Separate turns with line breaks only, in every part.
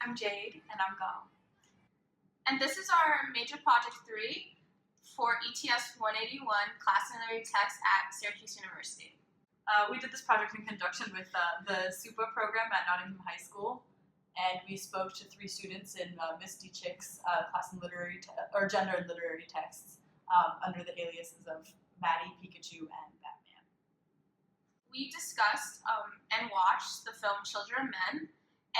I'm Jade.
And I'm Gal.
And this is our major project 3 for ETS 181 Class and Literary Text at Syracuse University.
We did this project in conjunction with the SUPA program at Nottingham High School, and we spoke to 3 students in Misty Chick's class in gender and literary texts under the aliases of Maddie, Pikachu, and Batman.
We discussed and watched the film Children of Men,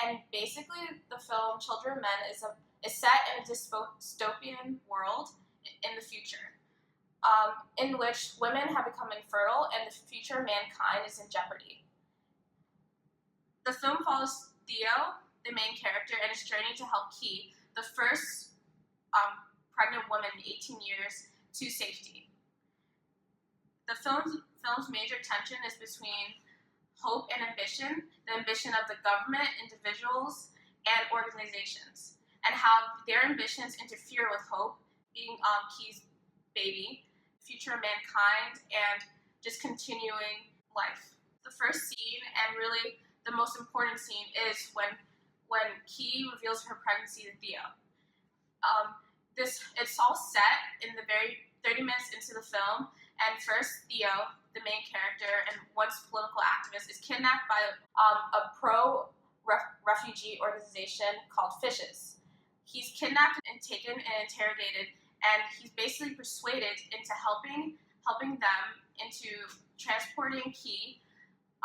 and basically the film Children of Men is set in a dystopian world in the future, in which women have become infertile and the future of mankind is in jeopardy. The film follows Theo, the main character, and his journey to help Key, the first pregnant woman in 18 years, to safety. The film's major tension is between hope and ambition, the ambition of the government, individuals, and organizations, and how their ambitions interfere with hope, being Key's baby, future of mankind, and just continuing life. The first scene, and really the most important scene, is when Key reveals her pregnancy to Theo. It's all set in the very 30 minutes into the film, and first Theo, the main character and once political activist, is kidnapped by a pro-refugee organization called Fishes. He's kidnapped and taken and interrogated, and he's basically persuaded into helping them into transporting Key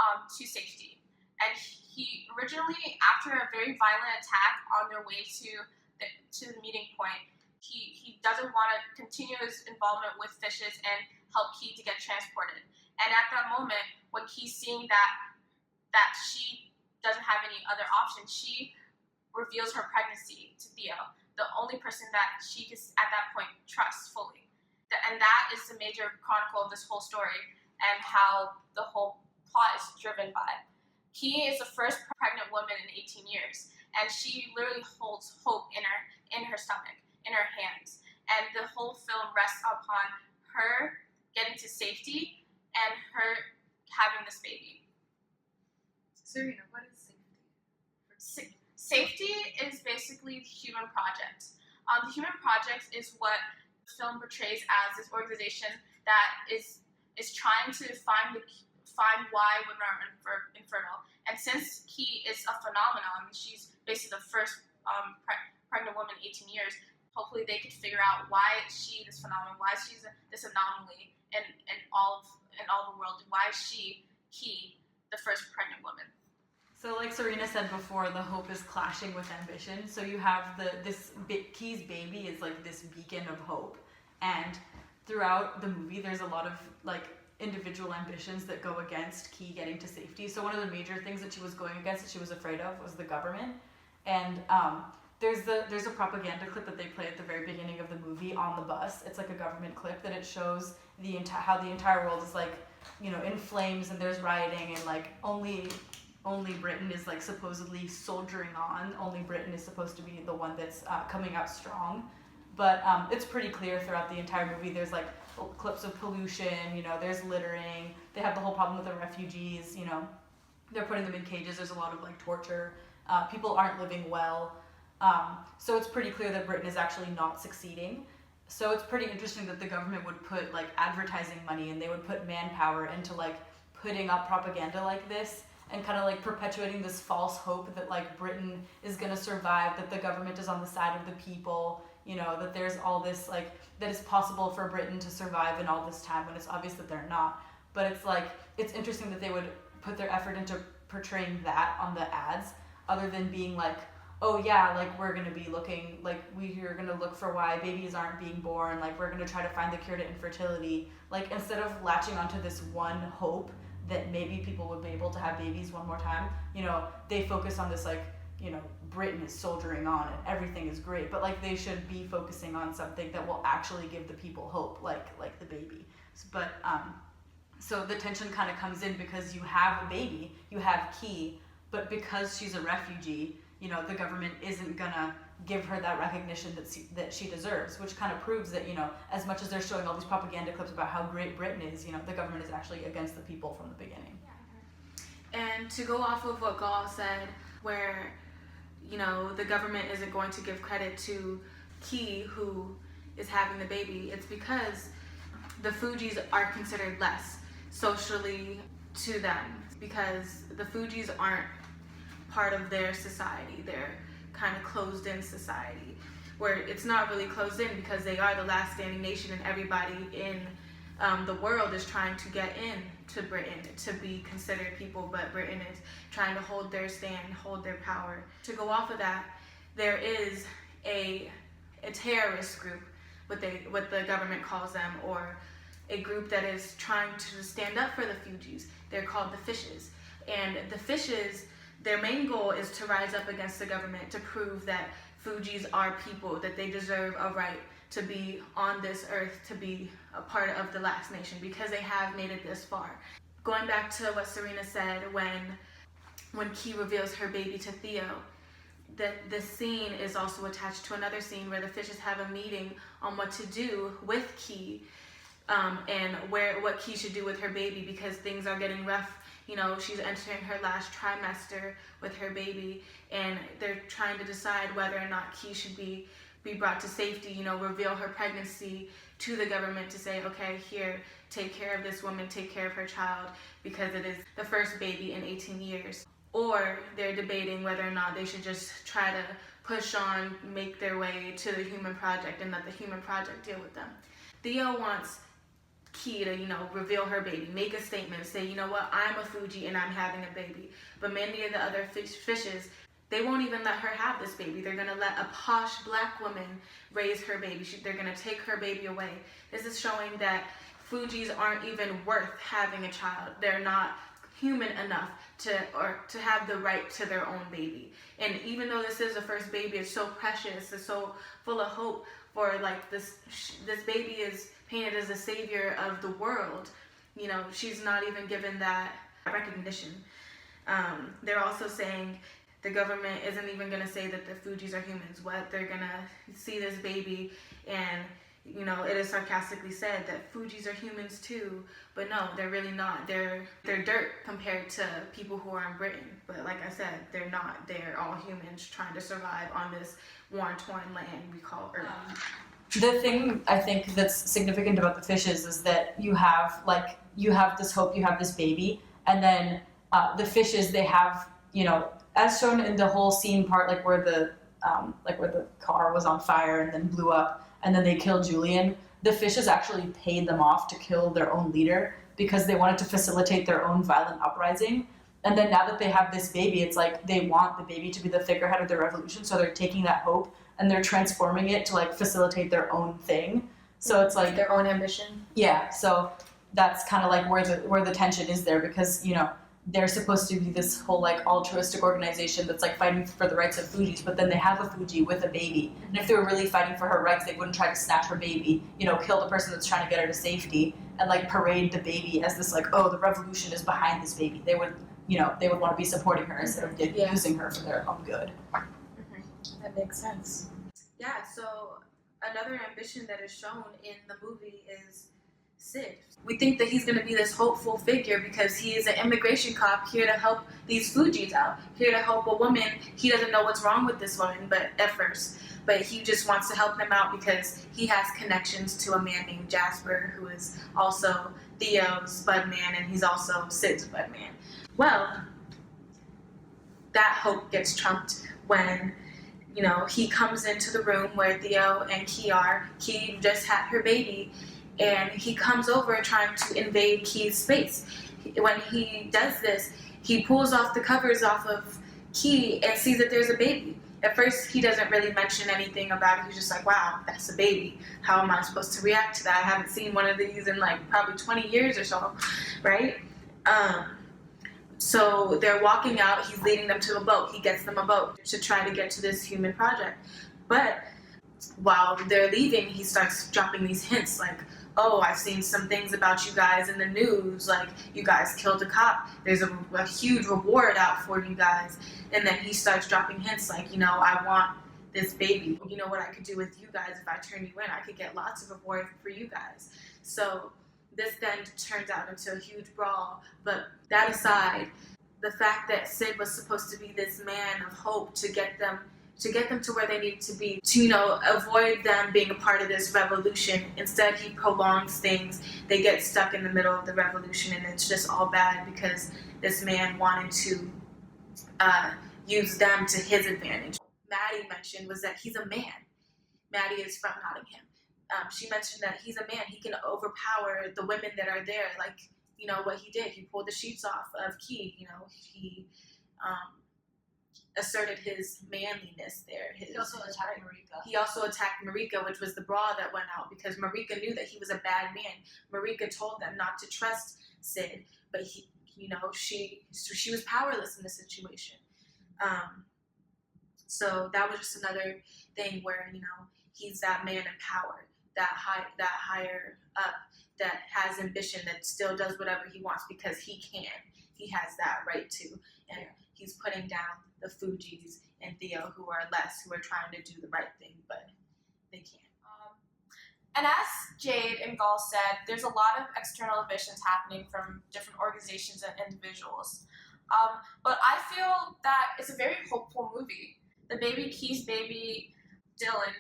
to safety. And he originally, after a very violent attack on their way to the meeting point, he doesn't want to continue his involvement with Fishes and help Key to get transported. And at that moment, when Key's seeing that she doesn't have any other option, she reveals her pregnancy to Theo, the only person that she can at that point trust fully. And that is the major chronicle of this whole story and how the whole plot is driven by. Key is the first pregnant woman in 18 years, and she literally holds hope in her stomach, in her hands. And the whole film rests upon her getting to safety and her having this baby.
Serena, what is safety?
Safety is basically the Human Project. The Human Project is what the film portrays as this organization that is trying to find why women are infertile. And since Key is a phenomenon, she's basically the first pregnant woman in 18 years, hopefully they could figure out why is she this phenomenon, why she's this anomaly in all the world, and why is she, Key, the first pregnant woman.
So like Serena said before, the hope is clashing with ambition. So you have Key's baby is like this beacon of hope, and throughout the movie there's a lot of like individual ambitions that go against Key getting to safety. So one of the major things that she was going against, that she was afraid of, was the government. And there's a propaganda clip that they play at the very beginning of the movie on the bus. It's like a government clip that it shows how the entire world is like, in flames, and there's rioting, and like only Britain is like supposedly soldiering on. Only Britain is supposed to be the one that's coming out strong. But it's pretty clear throughout the entire movie. There's like clips of pollution, there's littering. They have the whole problem with the refugees, they're putting them in cages. There's a lot of like torture. People aren't living well. So it's pretty clear that Britain is actually not succeeding. So it's pretty interesting that the government would put like advertising money, and they would put manpower into like putting up propaganda like this, and kind of like perpetuating this false hope that like Britain is going to survive, that the government is on the side of the people, that there's all this like, that it's possible for Britain to survive in all this time, when it's obvious that they're not. But it's like, it's interesting that they would put their effort into portraying that on the ads, other than being like, oh yeah, like we're going to be looking, like we're going to look for why babies aren't being born, like we're going to try to find the cure to infertility. Like instead of latching onto this one hope that maybe people would be able to have babies one more time, they focus on this like, Britain is soldiering on and everything is great, but like they should be focusing on something that will actually give the people hope, like the baby. But so the tension kind of comes in because you have a baby, you have Key, but because she's a refugee, the government isn't gonna give her that recognition that she deserves, which kind of proves that, as much as they're showing all these propaganda clips about how great Britain is, the government is actually against the people from the beginning.
And to go off of what Gal said, where
you know, the government isn't going to give credit to Key, who is having the baby. It's because the Fugees are considered less socially to them, because the Fugees aren't part of their society. They're kind of closed in society, where it's not really closed in because they are the last standing nation, and everybody in the world is trying to get in to Britain to be considered people, but Britain is trying to hold their stand, hold their power. To go off of that, there is a terrorist group, what the government calls them, or a group that is trying to stand up for the Fugees. They're called the Fishes. And the Fishes, their main goal is to rise up against the government to prove that Fugees are people, that they deserve a right to be on this earth, to be a part of the last nation, because they have made it this far. Going back to what Serena said when Key reveals her baby to Theo, that the scene is also attached to another scene where the Fishes have a meeting on what to do with Key, and what Key should do with her baby, because things are getting rough. You know, she's entering her last trimester with her baby, and they're trying to decide whether or not Key should be brought to safety, you know, reveal her pregnancy to the government to say, okay, here, take care of this woman, take care of her child, because it is the first baby in 18 years. Or they're debating whether or not they should just try to push on, make their way to the Human Project, and let the Human Project deal with them. Theo wants Key to, you know, reveal her baby, make a statement, say, you know what, I'm a Fugee and I'm having a baby. But many of the other Fishes, they won't even let her have this baby. They're gonna let a posh black woman raise her baby. They're gonna take her baby away. This is showing that Fugees aren't even worth having a child. They're not human enough to have the right to their own baby. And even though this is the first baby, it's so precious, it's so full of hope for, like, this baby is painted as the savior of the world. You know, she's not even given that recognition. They're also saying the government isn't even going to say that the Fugees are humans. What they're going to see this baby, and, you know, it is sarcastically said that Fugees are humans too, but no, they're really not. They're dirt compared to people who are in Britain. But like I said, they're not. They're all humans trying to survive on this worn, torn land we call Earth.
The thing I think that's significant about the Fishes is that you have this hope, you have this baby, and then the Fishes, they have, you know, as shown in the whole scene part, like where the car was on fire and then blew up, and then they killed Julian. The Fishes actually paid them off to kill their own leader because they wanted to facilitate their own violent uprising. And then now that they have this baby, it's like they want the baby to be the figurehead of the revolution, so they're taking that hope and they're transforming it to, like, facilitate their own thing. So it's like
their own ambition.
Yeah, so that's kind of like where the tension is there, because, you know, they're supposed to be this whole, like, altruistic organization that's, like, fighting for the rights of Fugees, but then they have a Fugee with a baby. And if they were really fighting for her rights, they wouldn't try to snatch her baby, you know, kill the person that's trying to get her to safety, and, like, parade the baby as this, like, oh, the revolution is behind this baby. They would want to be supporting her instead of using her for their own good.
That makes sense. Yeah, so another ambition that is shown in the movie is Sid. We think that he's going to be this hopeful figure because he is an immigration cop here to help these Fugees out, here to help a woman. He doesn't know what's wrong with this woman, but he just wants to help them out because he has connections to a man named Jasper, who is also Theo's Budman, and he's also Sid's Budman. Well, that hope gets trumped when, you know, he comes into the room where Theo and Key are. Key just had her baby, and he comes over trying to invade Key's space. When he does this, he pulls off the covers off of Key and sees that there's a baby. At first, he doesn't really mention anything about it. He's just like, wow, that's a baby. How am I supposed to react to that? I haven't seen one of these in, like, probably 20 years or so, right? So they're walking out. He's leading them to a boat. He gets them a boat to try to get to this Human Project. But while they're leaving, he starts dropping these hints like, oh, I've seen some things about you guys in the news, like you guys killed a cop. There's a huge reward out for you guys. And then he starts dropping hints like, you know, I want this baby. You know what I could do with you guys if I turn you in? I could get lots of reward for you guys. So this then turns out into a huge brawl. But that aside, the fact that Sid was supposed to be this man of hope to get them to where they need to be, to, you know, avoid them being a part of this revolution. Instead, he prolongs things. They get stuck in the middle of the revolution, and it's just all bad because this man wanted to use them to his advantage. Maddie mentioned was that he's a man. Maddie is from Nottingham. She mentioned that he's a man. He can overpower the women that are there. Like, you know, what he did. He pulled the sheets off of Key. You know, he asserted his manliness there.
He also attacked Marika.
He also attacked Marika, which was the bra that went out, because Marika knew that he was a bad man. Marika told them not to trust Sid, but he, you know, she was powerless in the situation. So that was just another thing where, you know, he's that man in power, that higher up, that has ambition, that still does whatever he wants because he can. He has that right to, and he's putting down the Fugees and Theo, who are trying to do the right thing, but they can't.
And as Jade and Gall said, there's a lot of external ambitions happening from different organizations and individuals. But I feel that it's a very hopeful movie. The baby, Key's baby, Dylan,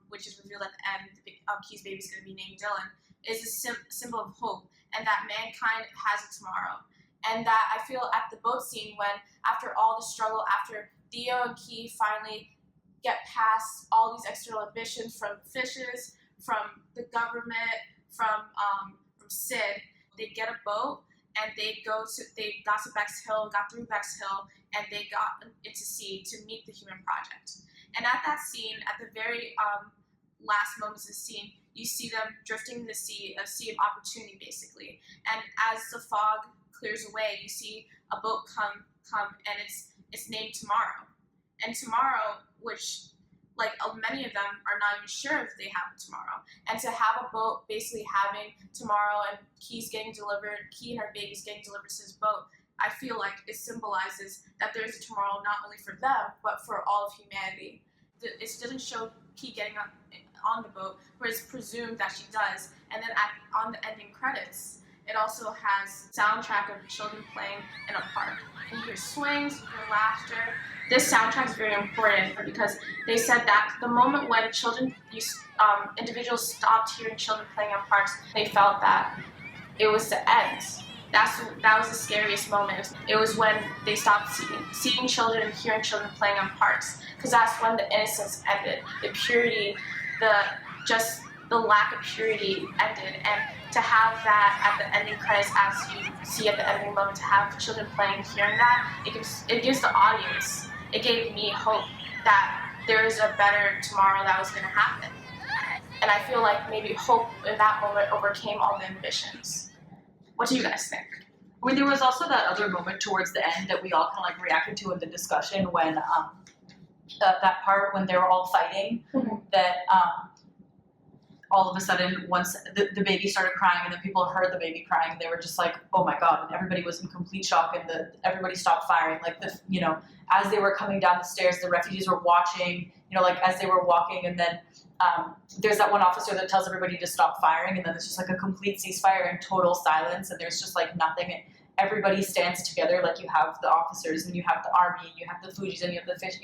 which is revealed at the end, Key's baby is going to be named Dylan, is a symbol of hope, and that mankind has a tomorrow. And that I feel at the boat scene, when after all the struggle, after Theo and Key finally get past all these external ambitions from fishes, from the government, from Sid, they get a boat and they got to Bex Hill, got through Bex Hill, and they got into sea to meet the Human Project. And at that scene, at the very last moments of the scene, you see them drifting in the sea, a sea of opportunity, basically. And as the fog clears away, you see a boat come, and it's named Tomorrow. And Tomorrow, which, like, many of them are not even sure if they have a tomorrow. And to have a boat basically having tomorrow, and Key and her baby's getting delivered to this boat, I feel like it symbolizes that there's a tomorrow not only for them, but for all of humanity. It doesn't show Key getting on the boat, but it's presumed that she does. And then on the ending credits, it also has soundtrack of children playing in a park. And you hear swings, you hear laughter. This soundtrack is very important because they said that the moment when individuals stopped hearing children playing in parks, they felt that it was the end. That was the scariest moment. It was when they stopped seeing children and hearing children playing in parks, because that's when the innocence ended, the purity, the lack of purity ended. And to have that at the ending credits, as you see at the ending moment, to have children playing, hearing that, it gives the audience, it gave me hope that there is a better tomorrow that was going to happen. And I feel like maybe hope in that moment overcame all the ambitions. What do you guys think?
I mean, there was also that other moment towards the end that we all kind of like reacted to in the discussion when that part when they were all fighting, that all of a sudden, once the baby started crying and then people heard the baby crying, they were just like, oh my God, and everybody was in complete shock, and everybody stopped firing. Like, as they were coming down the stairs, the refugees were watching, like as they were walking, and then there's that one officer that tells everybody to stop firing, and then it's just like a complete ceasefire and total silence, and there's just like nothing. And everybody stands together, like you have the officers, and you have the army, and you have the Fugees, and you have the fish,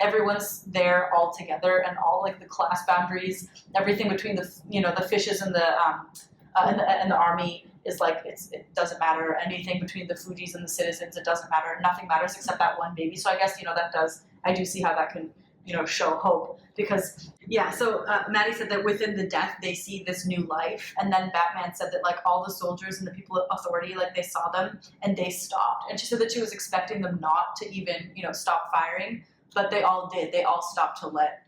everyone's there all together, and all like the class boundaries, everything between the fishes and the army is like it doesn't matter. Anything between the Fugees and the citizens, it doesn't matter. Nothing matters except that one baby. So I guess I do see how that can show hope, because so Maddie said that within the death they see this new life, and then Batman said that like all the soldiers and the people of authority, like they saw them and they stopped, and she said that she was expecting them not to even stop firing. But they all did. They all stopped to let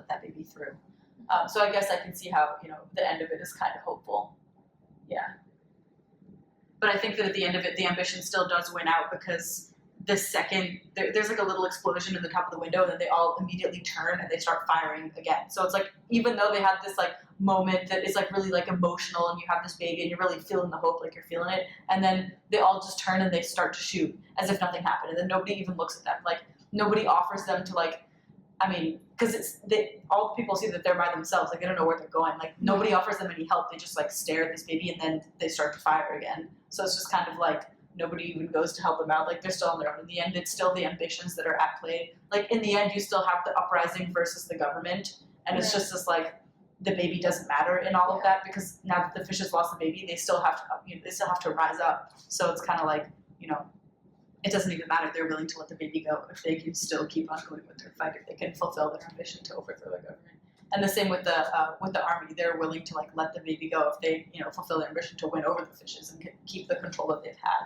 that baby through. So I guess I can see how the end of it is kind of hopeful. Yeah. But I think that at the end of it, the ambition still does win out, because the second there's like a little explosion in the top of the window, and then they all immediately turn and they start firing again. So it's like, even though they had this like moment that is like really like emotional, and you have this baby and you're really feeling the hope, like you're feeling it, and then they all just turn and they start to shoot as if nothing happened, and then nobody even looks at them. Like, nobody offers them to because all the people see that they're by themselves, like they don't know where they're going. Like, nobody offers them any help. They just like stare at this baby, and then they start to fire again. So it's just kind of like nobody even goes to help them out. Like they're still on their own. In the end, it's still the ambitions that are at play. Like in the end, you still have the uprising versus the government, and it's just this like the baby doesn't matter in all of that because now that the fishes lost the baby, they still have to they still have to rise up. So it's kind of like it doesn't even matter. They're willing to let the baby go if they can still keep on going with their fight, if they can fulfill their ambition to overthrow the government. And the same with the army. They're willing to like let the baby go if they fulfill their ambition to win over the fishes and keep the control that they've had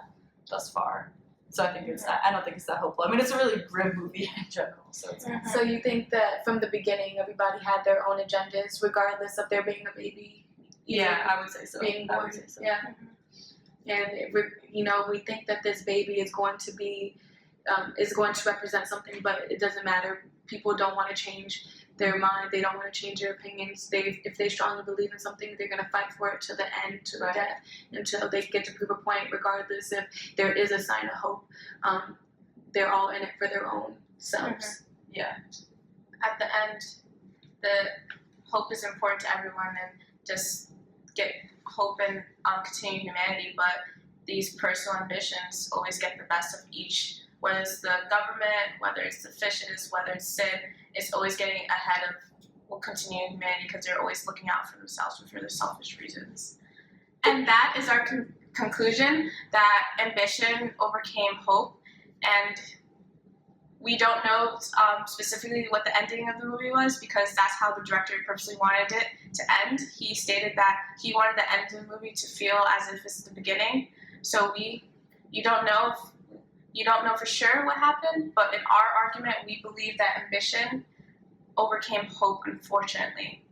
thus far. So I think it's that. I don't think it's that hopeful. I mean, it's a really grim movie in general. So it's
So you think that from the beginning, everybody had their own agendas, regardless of there being a baby?
I would say so.
Being
I
born.
would say so.
Yeah. And we think that this baby is going to be, is going to represent something, but it doesn't matter. People don't want to change their mind. They don't want to change their opinions. If they strongly believe in something, they're going to fight for it to the end, to the death, until they get to prove a point. Regardless if there is a sign of hope, they're all in it for their own selves.
Yeah.
At the end, the hope is important to everyone, and just get hope in continuing humanity. But these personal ambitions always get the best of each. Whether it's the government, whether it's the fishes, whether it's Sid, it's always getting ahead of continuing humanity because they're always looking out for themselves for their selfish reasons. And that is our conclusion, that ambition overcame hope. And we don't know specifically what the ending of the movie was because that's how the director purposely wanted it to end. He stated that he wanted the end of the movie to feel as if it's the beginning. So you don't know for sure what happened, but in our argument, we believe that ambition overcame hope, unfortunately.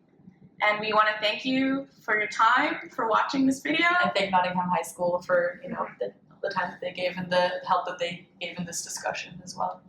And we want to thank you for your time, for watching this video.
And thank Nottingham High School for the time that they gave and the help that they gave in this discussion as well.